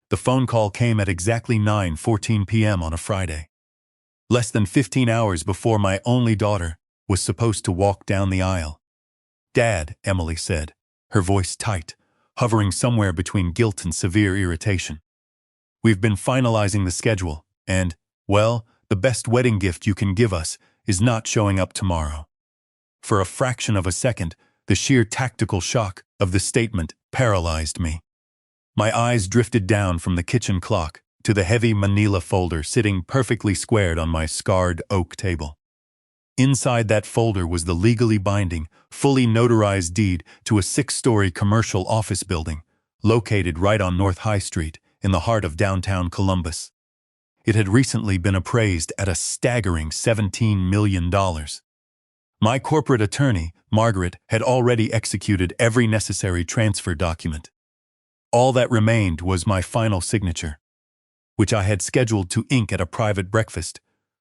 The phone call came at exactly 9:14 p.m. on a Friday. Less than 15 hours before my only daughter was supposed to walk down the aisle. "Dad," Emily said, her voice tight, hovering somewhere between guilt and severe irritation. "We've been finalizing the schedule, and, well, the best wedding gift you can give us is not showing up tomorrow." For a fraction of a second, the sheer tactical shock of the statement paralyzed me. My eyes drifted down from the kitchen clock to the heavy manila folder sitting perfectly squared on my scarred oak table. Inside that folder was the legally binding, fully notarized deed to a 6-story commercial office building located right on North High Street in the heart of downtown Columbus. It had recently been appraised at a staggering $17 million. My corporate attorney, Margaret, had already executed every necessary transfer document. All that remained was my final signature, which I had scheduled to ink at a private breakfast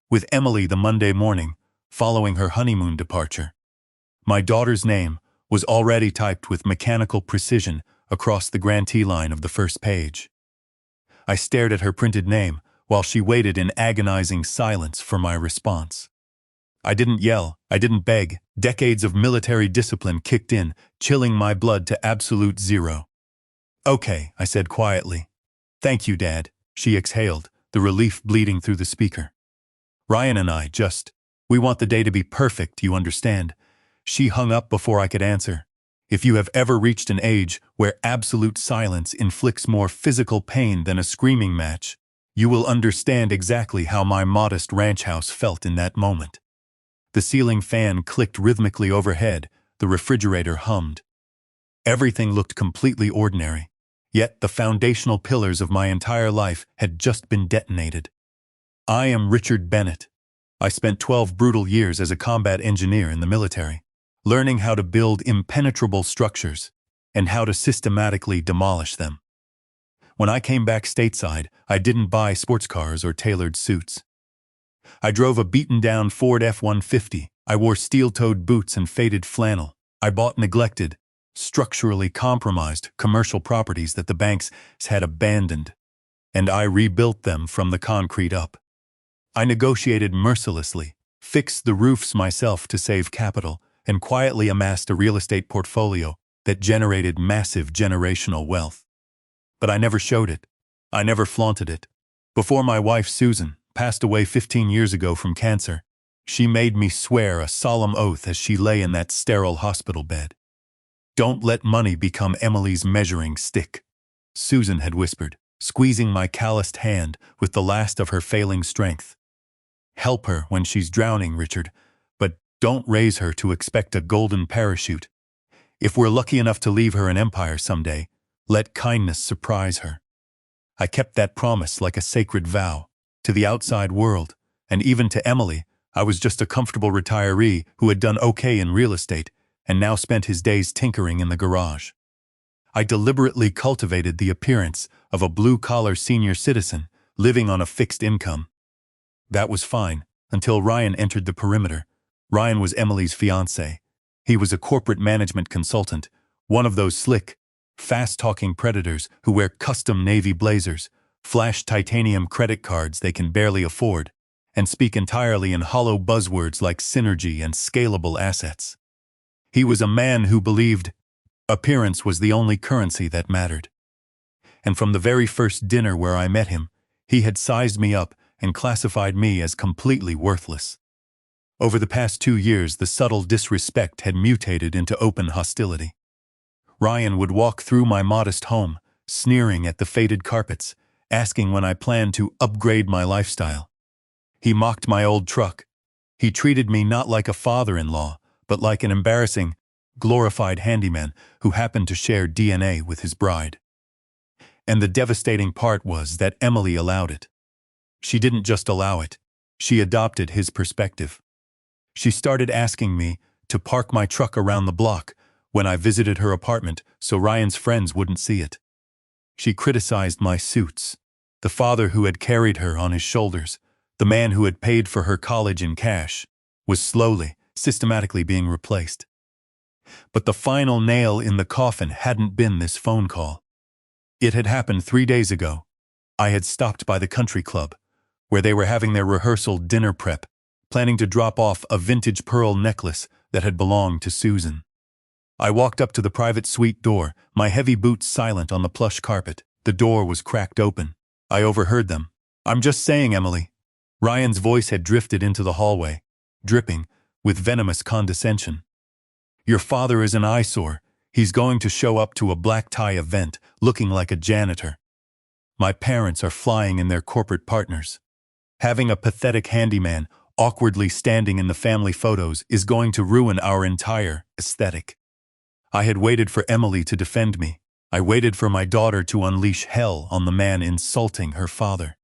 with Emily the Monday morning following her honeymoon departure. My daughter's name was already typed with mechanical precision across the grantee line of the first page. I stared at her printed name while she waited in agonizing silence for my response. I didn't yell, I didn't beg. Decades of military discipline kicked in, chilling my blood to absolute zero. "Okay," I said quietly. "Thank you, Dad," she exhaled, the relief bleeding through the speaker. "Ryan and I we want the day to be perfect, you understand." She hung up before I could answer. If you have ever reached an age where absolute silence inflicts more physical pain than a screaming match, you will understand exactly how my modest ranch house felt in that moment. The ceiling fan clicked rhythmically overhead, the refrigerator hummed. Everything looked completely ordinary, yet the foundational pillars of my entire life had just been detonated. I am Richard Bennett. I spent 12 brutal years as a combat engineer in the military, learning how to build impenetrable structures and how to systematically demolish them. When I came back stateside, I didn't buy sports cars or tailored suits. I drove a beaten-down Ford F-150. I wore steel-toed boots and faded flannel. I bought neglected, structurally compromised commercial properties that the banks had abandoned, and I rebuilt them from the concrete up. I negotiated mercilessly, fixed the roofs myself to save capital, and quietly amassed a real estate portfolio that generated massive generational wealth. But I never showed it. I never flaunted it. Before my wife Susan passed away 15 years ago from cancer, she made me swear a solemn oath as she lay in that sterile hospital bed. "Don't let money become Emily's measuring stick," Susan had whispered, squeezing my calloused hand with the last of her failing strength. "Help her when she's drowning, Richard, but don't raise her to expect a golden parachute. If we're lucky enough to leave her an empire someday, let kindness surprise her." I kept that promise like a sacred vow. To the outside world, and even to Emily, I was just a comfortable retiree who had done okay in real estate and now spent his days tinkering in the garage. I deliberately cultivated the appearance of a blue-collar senior citizen living on a fixed income. That was fine, until Ryan entered the perimeter. Ryan was Emily's fiancé. He was a corporate management consultant, one of those slick, fast-talking predators who wear custom navy blazers, flash titanium credit cards they can barely afford, and speak entirely in hollow buzzwords like synergy and scalable assets. He was a man who believed appearance was the only currency that mattered. And from the very first dinner where I met him, he had sized me up and classified me as completely worthless. Over the past 2 years, the subtle disrespect had mutated into open hostility. Ryan would walk through my modest home, sneering at the faded carpets, asking when I planned to upgrade my lifestyle. He mocked my old truck. He treated me not like a father-in-law, but like an embarrassing, glorified handyman who happened to share DNA with his bride. And the devastating part was that Emily allowed it. She didn't just allow it, she adopted his perspective. She started asking me to park my truck around the block when I visited her apartment so Ryan's friends wouldn't see it. She criticized my suits, the father who had carried her on his shoulders, the man who had paid for her college in cash, was slowly, systematically being replaced. But the final nail in the coffin hadn't been this phone call. It had happened 3 days ago, I had stopped by the country club, where they were having their rehearsal dinner prep, planning to drop off a vintage pearl necklace that had belonged to Susan. I walked up to the private suite door, my heavy boots silent on the plush carpet. The door was cracked open. I overheard them. "I'm just saying, Emily." Ryan's voice had drifted into the hallway, dripping with venomous condescension. "Your father is an eyesore. He's going to show up to a black tie event looking like a janitor. My parents are flying in their corporate partners. Having a pathetic handyman awkwardly standing in the family photos is going to ruin our entire aesthetic." I had waited for Emily to defend me. I waited for my daughter to unleash hell on the man insulting her father.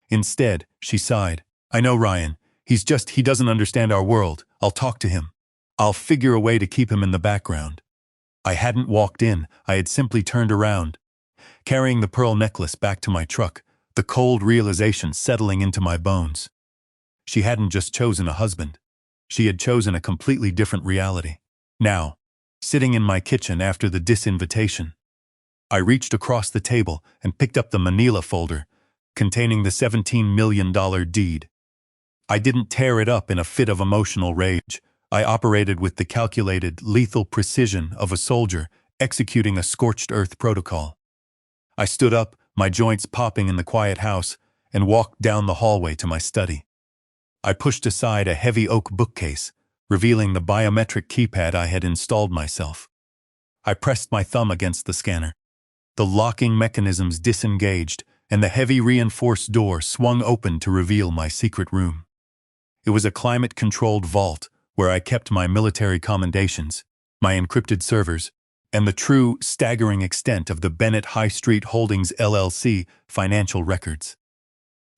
Instead, she sighed. "I know, Ryan. He doesn't understand our world. I'll talk to him. I'll figure a way to keep him in the background." I hadn't walked in. I had simply turned around, carrying the pearl necklace back to my truck, the cold realization settling into my bones. She hadn't just chosen a husband. She had chosen a completely different reality. Now, sitting in my kitchen after the disinvitation, I reached across the table and picked up the manila folder containing the $17 million deed. I didn't tear it up in a fit of emotional rage. I operated with the calculated, lethal precision of a soldier executing a scorched earth protocol. I stood up, my joints popping in the quiet house, and walked down the hallway to my study. I pushed aside a heavy oak bookcase, revealing the biometric keypad I had installed myself. I pressed my thumb against the scanner. The locking mechanisms disengaged, and the heavy reinforced door swung open to reveal my secret room. It was a climate-controlled vault where I kept my military commendations, my encrypted servers, and the true, staggering extent of the Bennett High Street Holdings LLC financial records.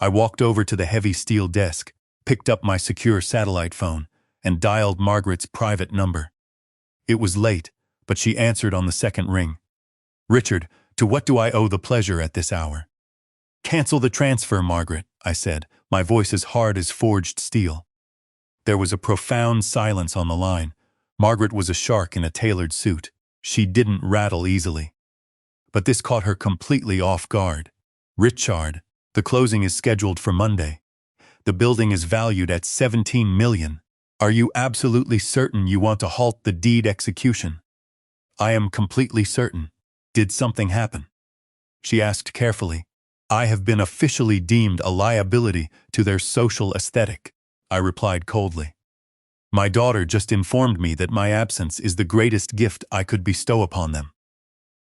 I walked over to the heavy steel desk, picked up my secure satellite phone, and dialed Margaret's private number. It was late, but she answered on the second ring. "Richard, to what do I owe the pleasure at this hour?" "Cancel the transfer, Margaret," I said, my voice as hard as forged steel. There was a profound silence on the line. Margaret was a shark in a tailored suit. She didn't rattle easily. But this caught her completely off guard. "Richard, the closing is scheduled for Monday. The building is valued at $17 million. Are you absolutely certain you want to halt the deed execution?" "I am completely certain. Did something happen?" she asked carefully. "I have been officially deemed a liability to their social aesthetic," I replied coldly. "My daughter just informed me that my absence is the greatest gift I could bestow upon them.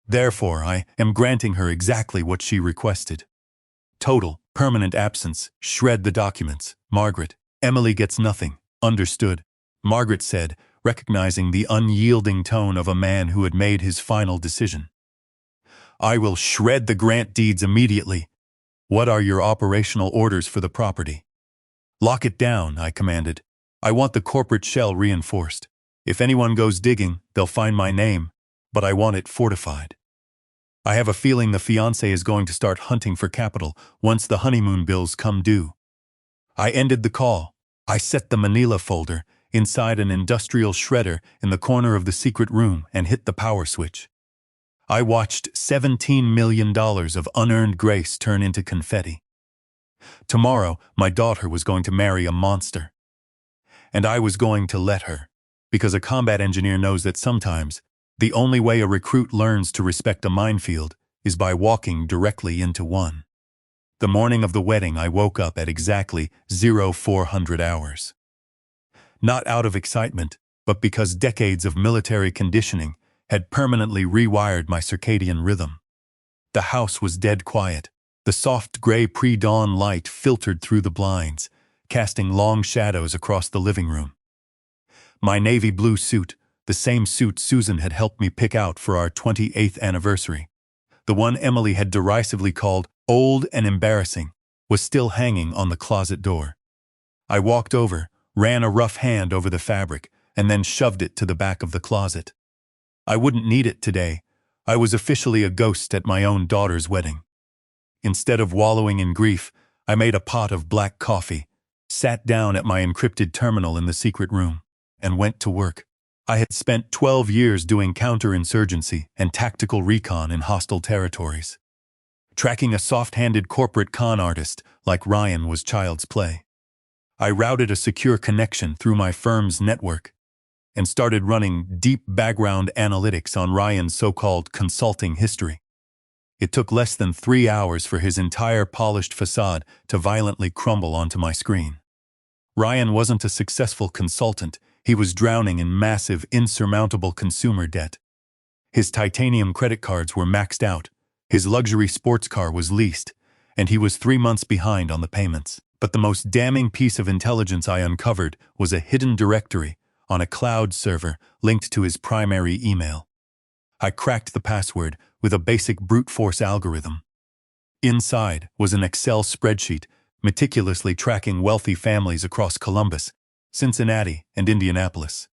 Therefore, I am granting her exactly what she requested. Total, permanent absence. Shred the documents. Margaret, Emily gets nothing. Understood?" Margaret said, recognizing the unyielding tone of a man who had made his final decision. "I will shred the grant deeds immediately. What are your operational orders for the property?" "Lock it down," I commanded. "I want the corporate shell reinforced. If anyone goes digging, they'll find my name, but I want it fortified. I have a feeling the fiancé is going to start hunting for capital once the honeymoon bills come due." I ended the call. I set the manila folder inside an industrial shredder in the corner of the secret room and hit the power switch. I watched $17 million of unearned grace turn into confetti. Tomorrow, my daughter was going to marry a monster. And I was going to let her, because a combat engineer knows that sometimes the only way a recruit learns to respect a minefield is by walking directly into one. The morning of the wedding, I woke up at exactly 0400 hours. Not out of excitement, but because decades of military conditioning had permanently rewired my circadian rhythm. The house was dead quiet. The soft gray pre-dawn light filtered through the blinds, casting long shadows across the living room. My navy blue suit, the same suit Susan had helped me pick out for our 28th anniversary, the one Emily had derisively called old and embarrassing, was still hanging on the closet door. I walked over, ran a rough hand over the fabric, and then shoved it to the back of the closet. I wouldn't need it today. I was officially a ghost at my own daughter's wedding. Instead of wallowing in grief, I made a pot of black coffee, sat down at my encrypted terminal in the secret room, and went to work. I had spent 12 years doing counterinsurgency and tactical recon in hostile territories. Tracking a soft-handed corporate con artist like Ryan was child's play. I routed a secure connection through my firm's network and started running deep background analytics on Ryan's so-called consulting history. It took less than 3 hours for his entire polished facade to violently crumble onto my screen. Ryan wasn't a successful consultant. He was drowning in massive, insurmountable consumer debt. His titanium credit cards were maxed out, his luxury sports car was leased, and he was 3 months behind on the payments. But the most damning piece of intelligence I uncovered was a hidden directory on a cloud server linked to his primary email. I cracked the password with a basic brute force algorithm. Inside was an Excel spreadsheet meticulously tracking wealthy families across Columbus, Cincinnati, and Indianapolis.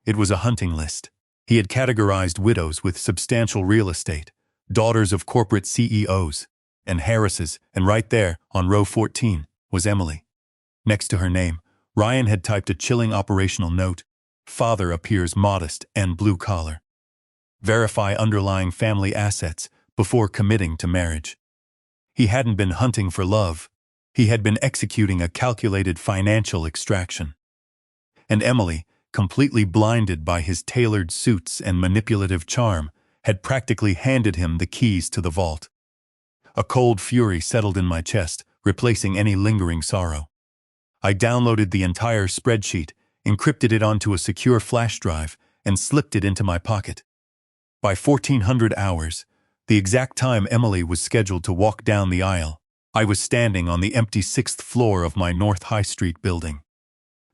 It was a hunting list. He had categorized widows with substantial real estate, daughters of corporate CEOs, and heiresses, and right there, on row 14, was Emily. Next to her name, Ryan had typed a chilling operational note: father appears modest and blue-collar. Verify underlying family assets before committing to marriage. He hadn't been hunting for love. He had been executing a calculated financial extraction. And Emily, completely blinded by his tailored suits and manipulative charm, had practically handed him the keys to the vault. A cold fury settled in my chest, replacing any lingering sorrow. I downloaded the entire spreadsheet, encrypted it onto a secure flash drive, and slipped it into my pocket. By 1400 hours, the exact time Emily was scheduled to walk down the aisle, I was standing on the empty 6th floor of my North High Street building.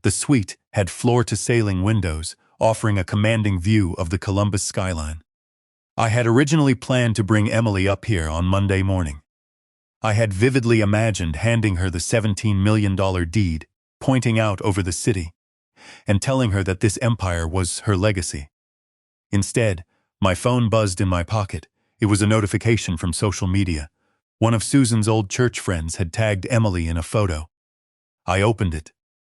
The suite had floor-to-ceiling windows, offering a commanding view of the Columbus skyline. I had originally planned to bring Emily up here on Monday morning. I had vividly imagined handing her the $17 million deed, pointing out over the city, and telling her that this empire was her legacy. Instead, my phone buzzed in my pocket. It was a notification from social media. One of Susan's old church friends had tagged Emily in a photo. I opened it.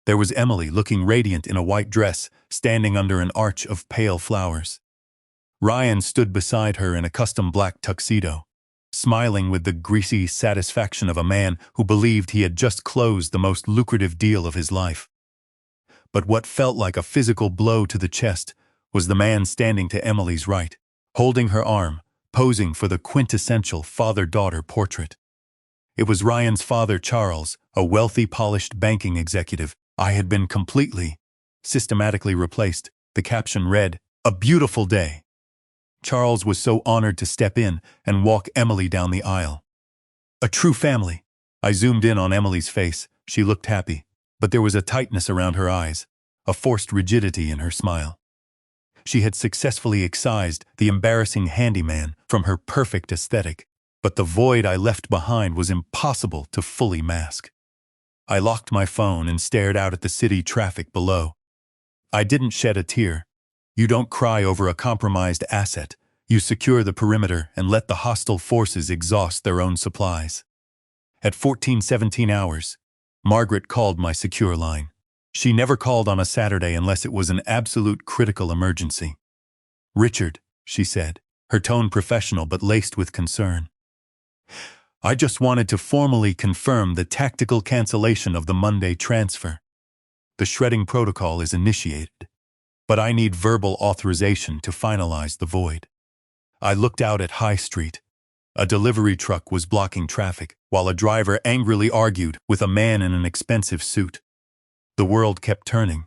There was Emily looking radiant in a white dress, standing under an arch of pale flowers. Ryan stood beside her in a custom black tuxedo, smiling with the greasy satisfaction of a man who believed he had just closed the most lucrative deal of his life. But what felt like a physical blow to the chest was the man standing to Emily's right, holding her arm, posing for the quintessential father-daughter portrait. It was Ryan's father, Charles, a wealthy, polished banking executive. I had been completely, systematically replaced. The caption read, "A beautiful day." Charles was so honored to step in and walk Emily down the aisle. A true family. I zoomed in on Emily's face. She looked happy, but there was a tightness around her eyes, a forced rigidity in her smile. She had successfully excised the embarrassing handyman from her perfect aesthetic, but the void I left behind was impossible to fully mask. I locked my phone and stared out at the city traffic below. I didn't shed a tear. You don't cry over a compromised asset. You secure the perimeter and let the hostile forces exhaust their own supplies. At 14:17 hours, Margaret called my secure line. She never called on a Saturday unless it was an absolute critical emergency. "Richard," she said, her tone professional but laced with concern. "I just wanted to formally confirm the tactical cancellation of the Monday transfer. The shredding protocol is initiated, but I need verbal authorization to finalize the void." I looked out at High Street. A delivery truck was blocking traffic, while a driver angrily argued with a man in an expensive suit. The world kept turning.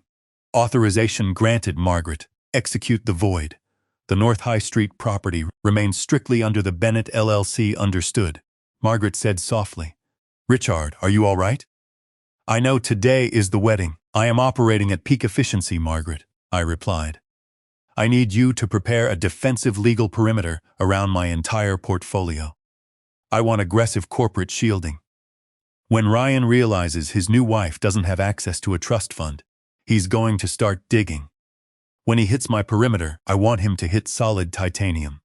Authorization granted, Margaret. Execute the void. The North High Street property remains strictly under the Bennett LLC. Understood, Margaret said softly. "Richard, are you all right?" "I know today is the wedding. I am operating at peak efficiency, Margaret," I replied. "I need you to prepare a defensive legal perimeter around my entire portfolio. I want aggressive corporate shielding. When Ryan realizes his new wife doesn't have access to a trust fund, he's going to start digging. When he hits my perimeter, I want him to hit solid titanium.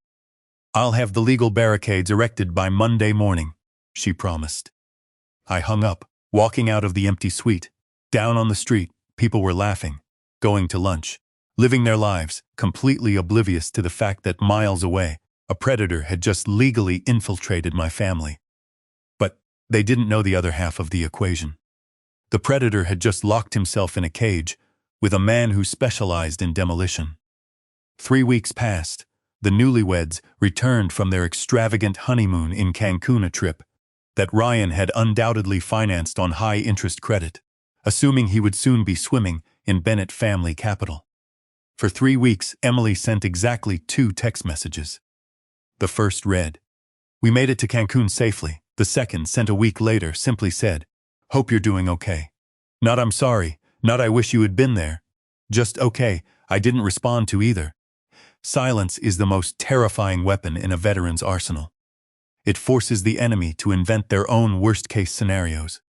I'll have the legal barricades erected by Monday morning," she promised. I hung up, walking out of the empty suite. Down on the street, people were laughing, going to lunch, living their lives, completely oblivious to the fact that miles away, A predator had just legally infiltrated my family. But they didn't know the other half of the equation. The predator had just locked himself in a cage with a man who specialized in demolition. 3 weeks passed. The newlyweds returned from their extravagant honeymoon in Cancun, a trip that Ryan had undoubtedly financed on high-interest credit, assuming he would soon be swimming in Bennett family capital. For 3 weeks, Emily sent exactly 2 text messages. The first read, "We made it to Cancun safely." The second, sent a week later, simply said, "Hope you're doing okay." Not "I'm sorry," not "I wish you had been there." Just "okay." I didn't respond to either. Silence is the most terrifying weapon in a veteran's arsenal. It forces the enemy to invent their own worst-case scenarios.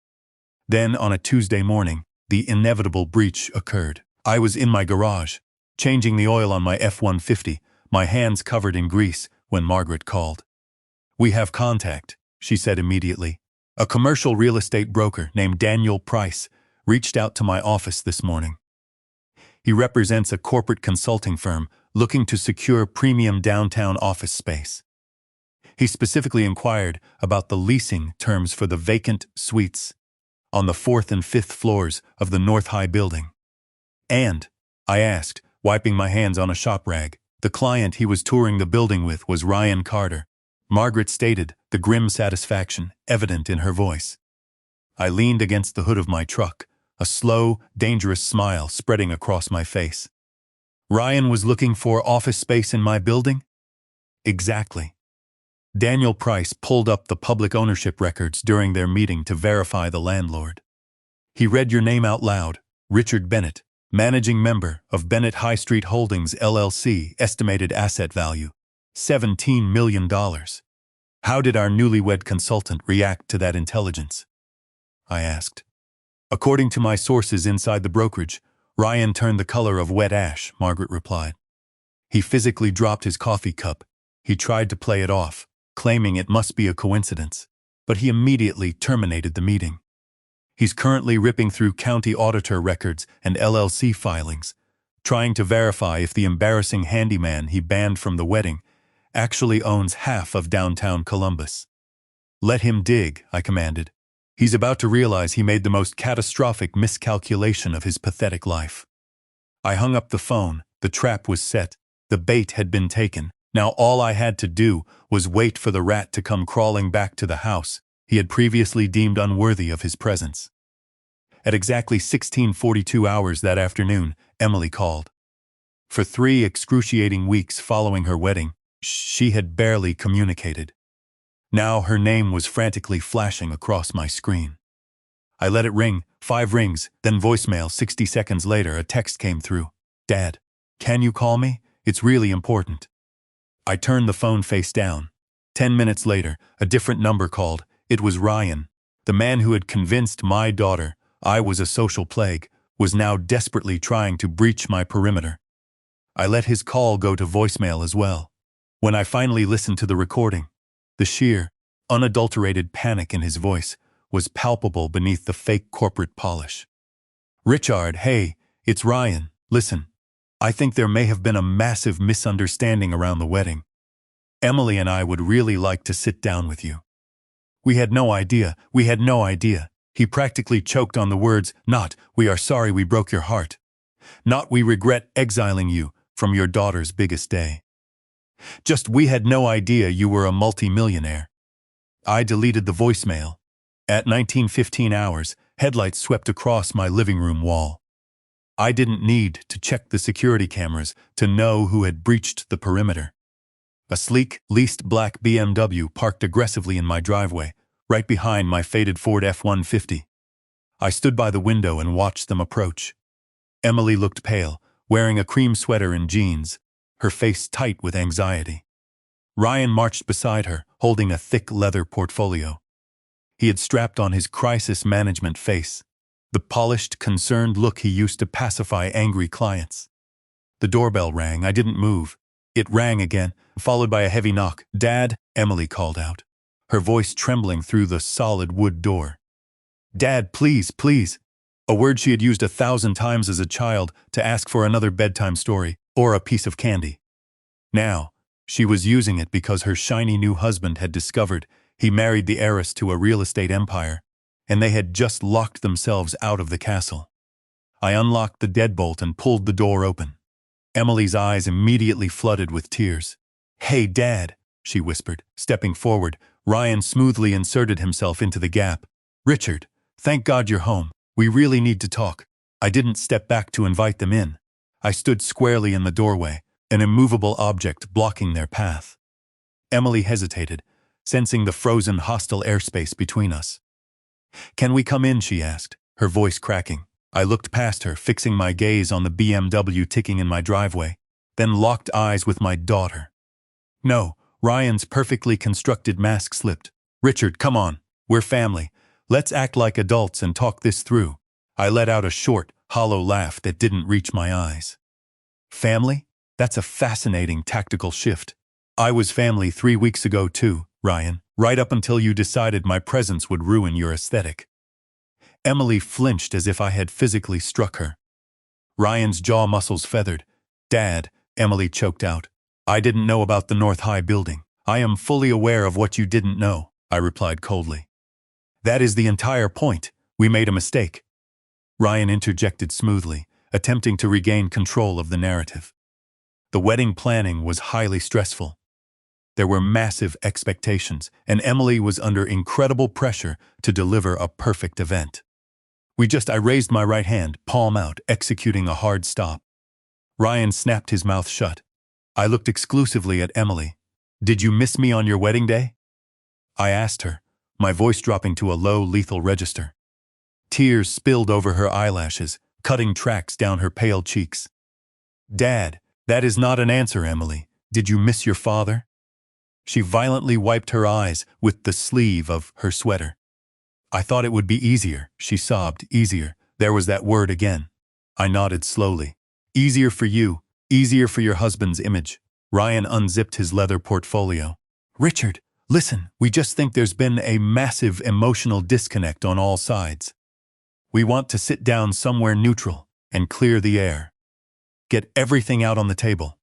Then, on a Tuesday morning, the inevitable breach occurred. I was in my garage, changing the oil on my F-150, my hands covered in grease, when Margaret called. "We have contact," she said immediately. "A commercial real estate broker named Daniel Price reached out to my office this morning. He represents a corporate consulting firm looking to secure premium downtown office space. He specifically inquired about the leasing terms for the vacant suites on the 4th and 5th floors of the North High building." "And," I asked, wiping my hands on a shop rag, "the client he was touring the building with was Ryan Carter?" Margaret stated, the grim satisfaction evident in her voice. I leaned against the hood of my truck, a slow, dangerous smile spreading across my face. "Ryan was looking for office space in my building?" "Exactly." Daniel Price pulled up the public ownership records during their meeting to verify the landlord. He read your name out loud, Richard Bennett, managing member of Bennett High Street Holdings LLC, estimated asset value, $17 million. How did our newlywed consultant react to that intelligence? I asked. "According to my sources inside the brokerage, Ryan turned the color of wet ash," Margaret replied. "He physically dropped his coffee cup. He tried to play it off, claiming it must be a coincidence, but he immediately terminated the meeting. He's currently ripping through county auditor records and LLC filings, trying to verify if the embarrassing handyman he banned from the wedding actually owns half of downtown Columbus." "Let him dig," I commanded. "He's about to realize he made the most catastrophic miscalculation of his pathetic life." I hung up the phone. The trap was set. The bait had been taken. Now all I had to do was wait for the rat to come crawling back to the house he had previously deemed unworthy of his presence. At exactly 16:42 hours that afternoon, Emily called. For 3 excruciating weeks following her wedding, she had barely communicated. Now her name was frantically flashing across my screen. I let it ring, 5 rings, then voicemail. 60 seconds later, a text came through. "Dad, can you call me? It's really important." I turned the phone face down. 10 minutes later, a different number called. It was Ryan. The man who had convinced my daughter I was a social plague was now desperately trying to breach my perimeter. I let his call go to voicemail as well. When I finally listened to the recording, the sheer, unadulterated panic in his voice was palpable beneath the fake corporate polish. "Richard, hey, it's Ryan. Listen, I think there may have been a massive misunderstanding around the wedding. Emily and I would really like to sit down with you." We had no idea. He practically choked on the words, not, "We are sorry we broke your heart." Not, "We regret exiling you from your daughter's biggest day." Just, "We had no idea you were a multi-millionaire." I deleted the voicemail. At 19:15 hours, headlights swept across my living room wall. I didn't need to check the security cameras to know who had breached the perimeter. A sleek, leased black BMW parked aggressively in my driveway, right behind my faded Ford F-150. I stood by the window and watched them approach. Emily looked pale, wearing a cream sweater and jeans, her face tight with anxiety. Ryan marched beside her, holding a thick leather portfolio. He had strapped on his crisis management face, the polished, concerned look he used to pacify angry clients. The doorbell rang. I didn't move. It rang again, followed by a heavy knock. "Dad," Emily called out, her voice trembling through the solid wood door. "Dad, please, please." A word she had used 1,000 times as a child to ask for another bedtime story or a piece of candy. Now, She was using it because her shiny new husband had discovered he married the heiress to a real estate empire, and they had just locked themselves out of the castle. I unlocked the deadbolt and pulled the door open. Emily's eyes immediately flooded with tears. "Hey, Dad," she whispered, stepping forward. Ryan smoothly inserted himself into the gap. "Richard, thank God you're home. We really need to talk." I didn't step back to invite them in. I stood squarely in the doorway, an immovable object blocking their path. Emily hesitated, sensing the frozen hostile airspace between us. "Can we come in?" she asked, her voice cracking. I looked past her, fixing my gaze on the BMW ticking in my driveway, then locked eyes with my daughter. "No," Ryan's perfectly constructed mask slipped. "Richard, come on. We're family. Let's act like adults and talk this through." I let out a short, hollow laugh that didn't reach my eyes. "Family? That's a fascinating tactical shift. I was family 3 weeks ago too, Ryan, right up until you decided my presence would ruin your aesthetic." Emily flinched as if I had physically struck her. Ryan's jaw muscles feathered. "Dad," Emily choked out, "I didn't know about the North High building." "I am fully aware of what you didn't know," I replied coldly. "That is the entire point. We made a mistake." Ryan interjected smoothly, attempting to regain control of the narrative. The wedding planning was highly stressful. There were massive expectations, and Emily was under incredible pressure to deliver a perfect event. I raised my right hand, palm out, executing a hard stop. Ryan snapped his mouth shut. I looked exclusively at Emily. "Did you miss me on your wedding day?" I asked her, my voice dropping to a low, lethal register. Tears spilled over her eyelashes, cutting tracks down her pale cheeks. "Dad, that is not an answer, Emily. Did you miss your father?" She violently wiped her eyes with the sleeve of her sweater. "I thought it would be easier," she sobbed. "Easier." There was that word again. I nodded slowly. "Easier for you, easier for your husband's image." Ryan unzipped his leather portfolio. "Richard, listen, we just think there's been a massive emotional disconnect on all sides. We want to sit down somewhere neutral and clear the air. Get everything out on the table."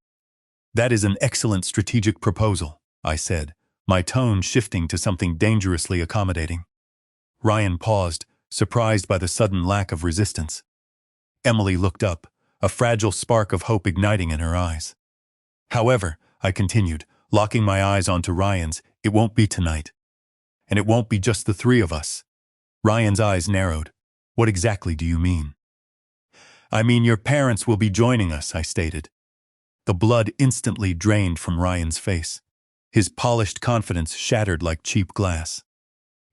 "That is an excellent strategic proposal," I said, my tone shifting to something dangerously accommodating. Ryan paused, surprised by the sudden lack of resistance. Emily looked up, a fragile spark of hope igniting in her eyes. "However," I continued, locking my eyes onto Ryan's, "it won't be tonight. And it won't be just the three of us." Ryan's eyes narrowed. "What exactly do you mean?" "I mean your parents will be joining us," I stated. The blood instantly drained from Ryan's face. His polished confidence shattered like cheap glass.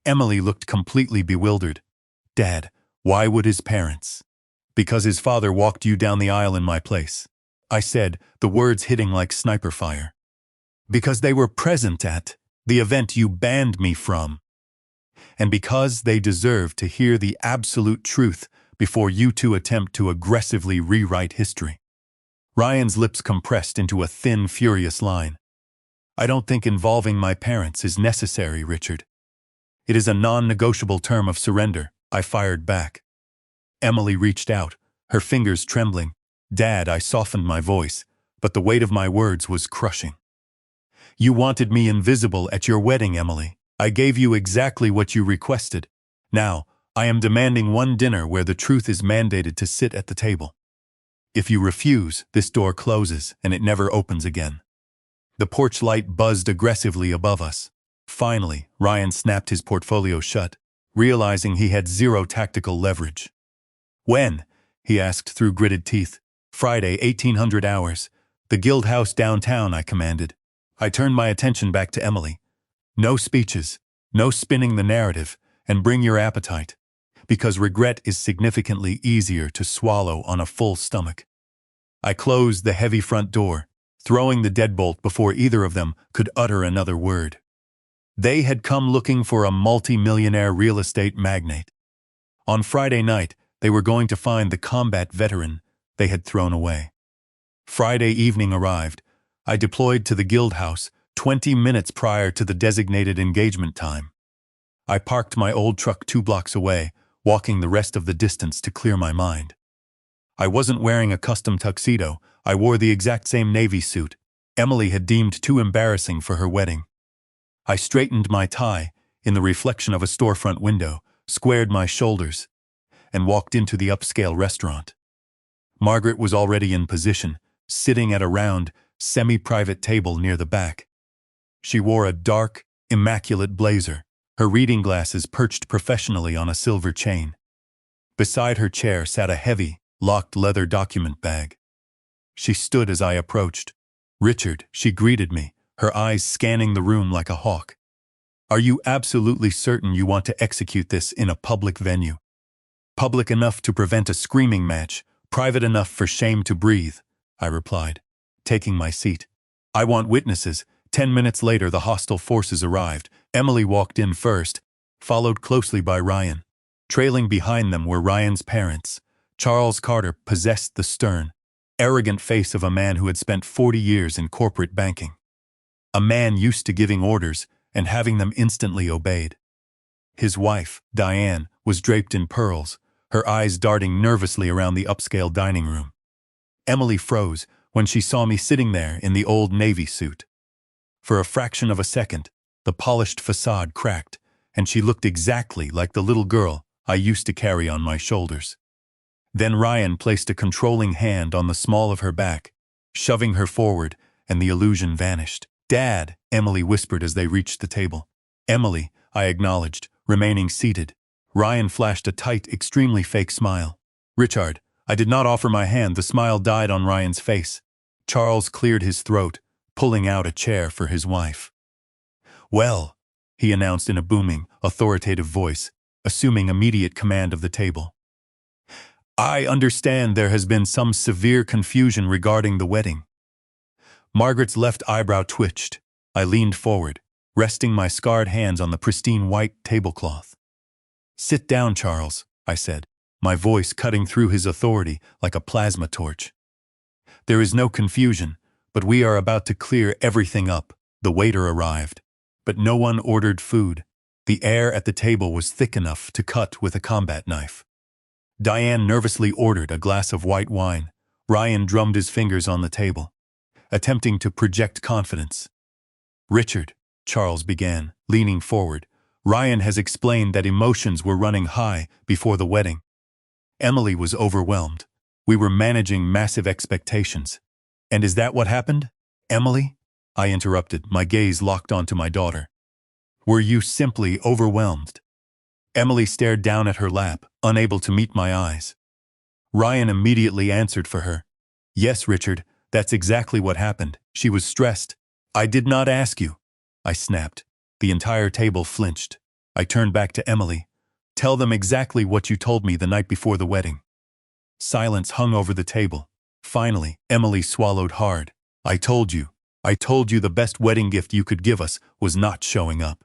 Emily looked completely bewildered. "Dad, why would his parents?" "Because his father walked you down the aisle in my place," I said, the words hitting like sniper fire. "Because they were present at the event you banned me from. And because they deserve to hear the absolute truth before you two attempt to aggressively rewrite history." Ryan's lips compressed into a thin, furious line. "I don't think involving my parents is necessary, Richard. It is a non-negotiable term of surrender," I fired back. Emily reached out, her fingers trembling. "Dad," I softened my voice, but the weight of my words was crushing. "You wanted me invisible at your wedding, Emily. I gave you exactly what you requested. Now, I am demanding one dinner where the truth is mandated to sit at the table. If you refuse, this door closes and it never opens again." The porch light buzzed aggressively above us. Finally, Ryan snapped his portfolio shut, realizing he had zero tactical leverage. "When?" he asked through gritted teeth. "Friday, 1800 hours. The Guild House downtown," I commanded. I turned my attention back to Emily. "No speeches, no spinning the narrative, and bring your appetite. Because regret is significantly easier to swallow on a full stomach." I closed the heavy front door, throwing the deadbolt before either of them could utter another word. They had come looking for a multi-millionaire real estate magnate. On Friday night, they were going to find the combat veteran they had thrown away. Friday evening arrived. I deployed to the Guild House 20 minutes prior to the designated engagement time. I parked my old truck 2 blocks away, walking the rest of the distance to clear my mind. I wasn't wearing a custom tuxedo. I wore the exact same navy suit, Emily had deemed too embarrassing for her wedding. I straightened my tie in the reflection of a storefront window, squared my shoulders, and walked into the upscale restaurant. Margaret was already in position, sitting at a round, semi-private table near the back. She wore a dark, immaculate blazer, her reading glasses perched professionally on a silver chain. Beside her chair sat a heavy, locked leather document bag. She stood as I approached. "Richard," she greeted me, her eyes scanning the room like a hawk. "Are you absolutely certain you want to execute this in a public venue? Public enough to prevent a screaming match, private enough for shame to breathe," I replied, taking my seat. "I want witnesses." 10 minutes later, the hostile forces arrived. Emily walked in first, followed closely by Ryan. Trailing behind them were Ryan's parents. Charles Carter possessed the stern, arrogant face of a man who had spent 40 years in corporate banking. A man used to giving orders and having them instantly obeyed. His wife, Diane, was draped in pearls, her eyes darting nervously around the upscale dining room. Emily froze when she saw me sitting there in the old navy suit. For a fraction of a second, the polished facade cracked, and she looked exactly like the little girl I used to carry on my shoulders. Then Ryan placed a controlling hand on the small of her back, shoving her forward, and the illusion vanished. "Dad," Emily whispered as they reached the table. "Emily," I acknowledged, remaining seated. Ryan flashed a tight, extremely fake smile. "Richard." I did not offer my hand. The smile died on Ryan's face. Charles cleared his throat, pulling out a chair for his wife. "Well," he announced in a booming, authoritative voice, assuming immediate command of the table. "I understand there has been some severe confusion regarding the wedding." Margaret's left eyebrow twitched. I leaned forward, resting my scarred hands on the pristine white tablecloth. "Sit down, Charles," I said, my voice cutting through his authority like a plasma torch. "There is no confusion, but we are about to clear everything up." The waiter arrived, but no one ordered food. The air at the table was thick enough to cut with a combat knife. Diane nervously ordered a glass of white wine. Ryan drummed his fingers on the table, attempting to project confidence. "Richard," Charles began, leaning forward, "Ryan has explained that emotions were running high before the wedding. Emily was overwhelmed. We were managing massive expectations." "And is that what happened, Emily?" I interrupted, my gaze locked onto my daughter. "Were you simply overwhelmed?" Emily stared down at her lap, unable to meet my eyes. Ryan immediately answered for her. "Yes, Richard, that's exactly what happened. She was stressed." "I did not ask you," I snapped. The entire table flinched. I turned back to Emily. "Tell them exactly what you told me the night before the wedding." Silence hung over the table. Finally, Emily swallowed hard. I told you the best wedding gift you could give us was not showing up."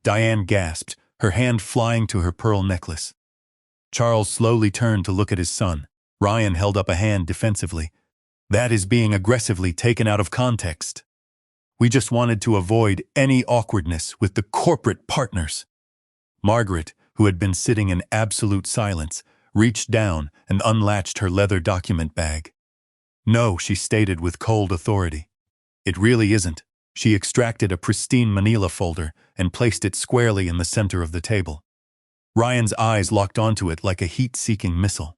Diane gasped, her hand flying to her pearl necklace. Charles slowly turned to look at his son. Ryan held up a hand defensively. "That is being aggressively taken out of context. We just wanted to avoid any awkwardness with the corporate partners." Margaret, who had been sitting in absolute silence, reached down and unlatched her leather document bag. "No," she stated with cold authority. "It really isn't." She extracted a pristine manila folder and placed it squarely in the center of the table. Ryan's eyes locked onto it like a heat-seeking missile.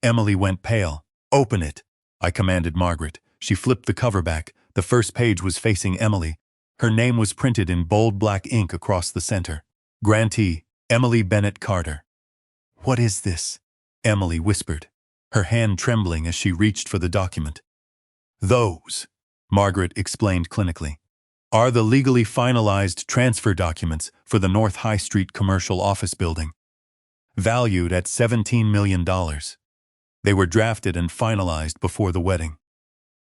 Emily went pale. "Open it," I commanded Margaret. She flipped the cover back. The first page was facing Emily. Her name was printed in bold black ink across the center. "Grantee, Emily Bennett Carter." "What is this?" Emily whispered, her hand trembling as she reached for the document. "Those," Margaret explained clinically, "are the legally finalized transfer documents for the North High Street commercial office building, valued at $17 million. They were drafted and finalized before the wedding.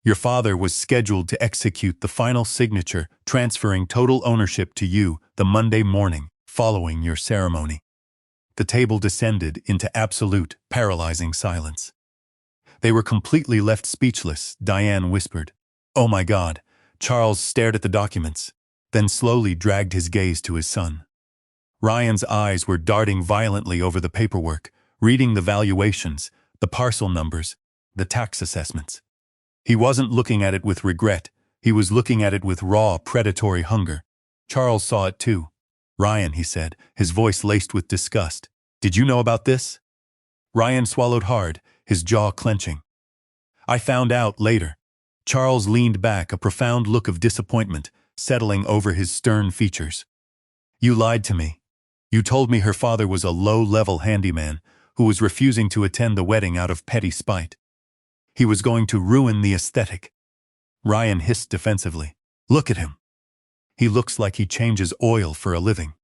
Your father was scheduled to execute the final signature, transferring total ownership to you the Monday morning following your ceremony." The table descended into absolute, paralyzing silence. "They were completely left speechless," Diane whispered. "Oh my God." Charles stared at the documents, then slowly dragged his gaze to his son. Ryan's eyes were darting violently over the paperwork, reading the valuations, the parcel numbers, the tax assessments. He wasn't looking at it with regret. He was looking at it with raw, predatory hunger. Charles saw it too. "Ryan," he said, his voice laced with disgust. "Did you know about this?" Ryan swallowed hard, his jaw clenching. "I found out later." Charles leaned back, a profound look of disappointment settling over his stern features. "You lied to me. You told me her father was a low-level handyman who was refusing to attend the wedding out of petty spite. He was going to ruin the aesthetic." Ryan hissed defensively. "Look at him. He looks like he changes oil for a living."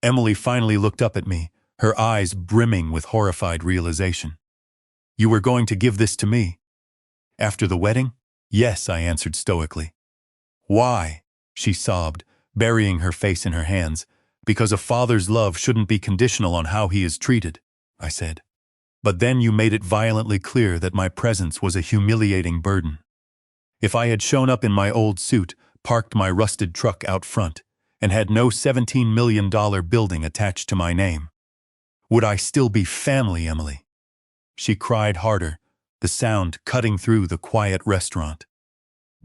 Emily finally looked up at me, her eyes brimming with horrified realization. "You were going to give this to me?" "After the wedding?" "Yes," I answered stoically. "Why?" she sobbed, burying her face in her hands. "Because a father's love shouldn't be conditional on how he is treated," I said. "But then you made it violently clear that my presence was a humiliating burden. If I had shown up in my old suit, parked my rusted truck out front, and had no $17 million building attached to my name, would I still be family, Emily?" She cried harder, the sound cutting through the quiet restaurant.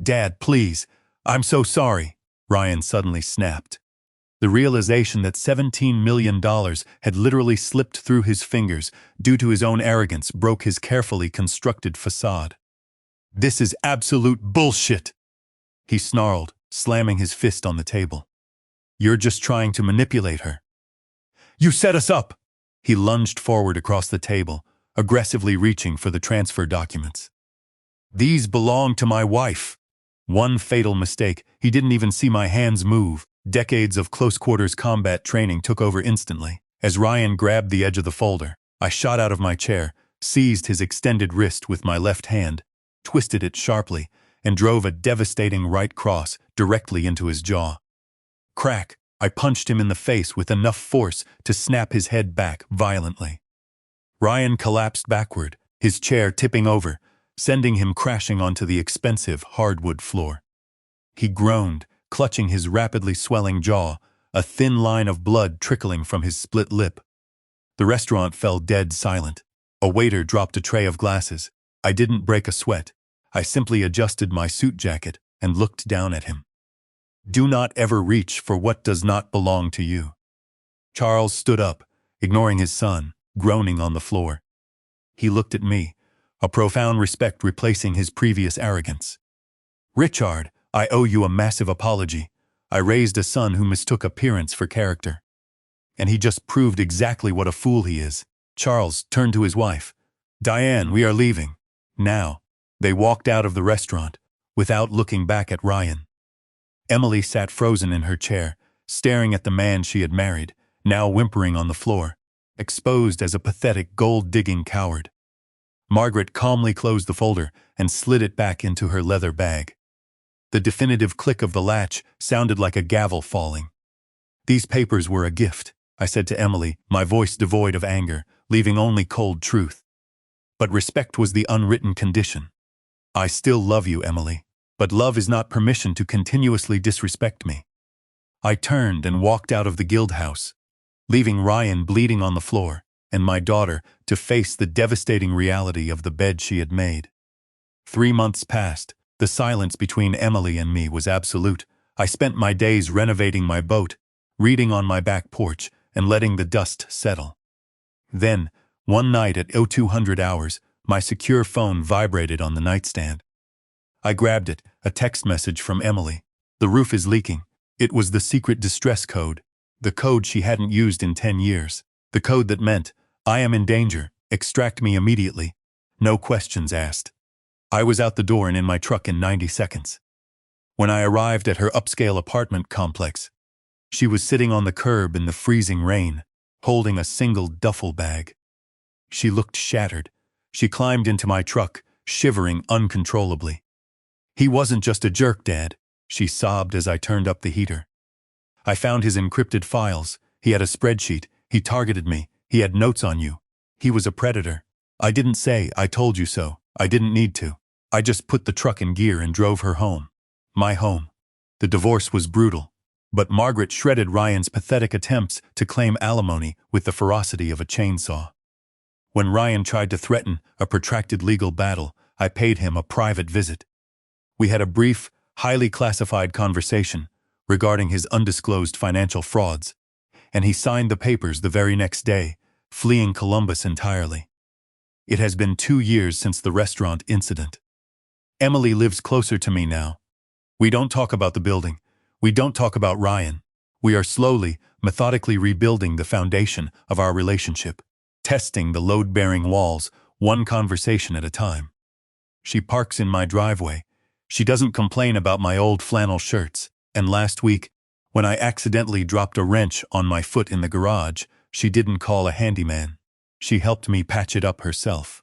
"Dad, please, I'm so sorry," Ryan suddenly snapped. The realization that $17 million had literally slipped through his fingers due to his own arrogance broke his carefully constructed facade. "This is absolute bullshit," he snarled, slamming his fist on the table. "You're just trying to manipulate her." "You set us up!" He lunged forward across the table, aggressively reaching for the transfer documents. "These belong to my wife." One fatal mistake, he didn't even see my hands move. Decades of close-quarters combat training took over instantly. As Ryan grabbed the edge of the folder, I shot out of my chair, seized his extended wrist with my left hand, twisted it sharply, and drove a devastating right cross directly into his jaw. Crack! I punched him in the face with enough force to snap his head back violently. Ryan collapsed backward, his chair tipping over, sending him crashing onto the expensive hardwood floor. He groaned, clutching his rapidly swelling jaw, a thin line of blood trickling from his split lip. The restaurant fell dead silent. A waiter dropped a tray of glasses. I didn't break a sweat. I simply adjusted my suit jacket and looked down at him. "Do not ever reach for what does not belong to you." Charles stood up, ignoring his son, groaning on the floor. He looked at me, a profound respect replacing his previous arrogance. "Richard, I owe you a massive apology. I raised a son who mistook appearance for character. And he just proved exactly what a fool he is." Charles turned to his wife. "Diane, we are leaving." Now. They walked out of the restaurant, without looking back at Ryan. Emily sat frozen in her chair, staring at the man she had married, now whimpering on the floor, exposed as a pathetic gold-digging coward. Margaret calmly closed the folder and slid it back into her leather bag. The definitive click of the latch sounded like a gavel falling. "These papers were a gift," I said to Emily, my voice devoid of anger, leaving only cold truth. "But respect was the unwritten condition. I still love you, Emily, but love is not permission to continuously disrespect me." I turned and walked out of the guild house, leaving Ryan bleeding on the floor and my daughter to face the devastating reality of the bed she had made. 3 months passed. The silence between Emily and me was absolute. I spent my days renovating my boat, reading on my back porch, and letting the dust settle. Then, one night at 0200 hours, my secure phone vibrated on the nightstand. I grabbed it, a text message from Emily. "The roof is leaking." It was the secret distress code, the code she hadn't used in 10 years. The code that meant, "I am in danger, extract me immediately. No questions asked." I was out the door and in my truck in 90 seconds. When I arrived at her upscale apartment complex, she was sitting on the curb in the freezing rain, holding a single duffel bag. She looked shattered. She climbed into my truck, shivering uncontrollably. "He wasn't just a jerk, Dad," she sobbed as I turned up the heater. "I found his encrypted files. He had a spreadsheet. He targeted me. He had notes on you. He was a predator. I didn't say, 'I told you so.' I didn't need to. I just put the truck in gear and drove her home. My home." The divorce was brutal, but Margaret shredded Ryan's pathetic attempts to claim alimony with the ferocity of a chainsaw. When Ryan tried to threaten a protracted legal battle, I paid him a private visit. We had a brief, highly classified conversation regarding his undisclosed financial frauds, and he signed the papers the very next day, fleeing Columbus entirely. It has been 2 years since the restaurant incident. Emily lives closer to me now. We don't talk about the building. We don't talk about Ryan. We are slowly, methodically rebuilding the foundation of our relationship, testing the load-bearing walls, one conversation at a time. She parks in my driveway. She doesn't complain about my old flannel shirts. And last week, when I accidentally dropped a wrench on my foot in the garage, she didn't call a handyman. She helped me patch it up herself.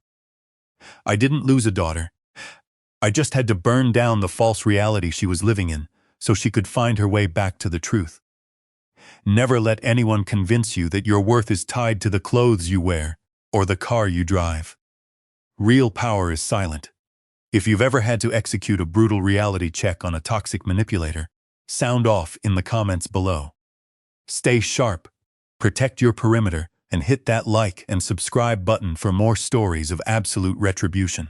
I didn't lose a daughter. I just had to burn down the false reality she was living in so she could find her way back to the truth. Never let anyone convince you that your worth is tied to the clothes you wear or the car you drive. Real power is silent. If you've ever had to execute a brutal reality check on a toxic manipulator, sound off in the comments below. Stay sharp, protect your perimeter, and hit that like and subscribe button for more stories of absolute retribution.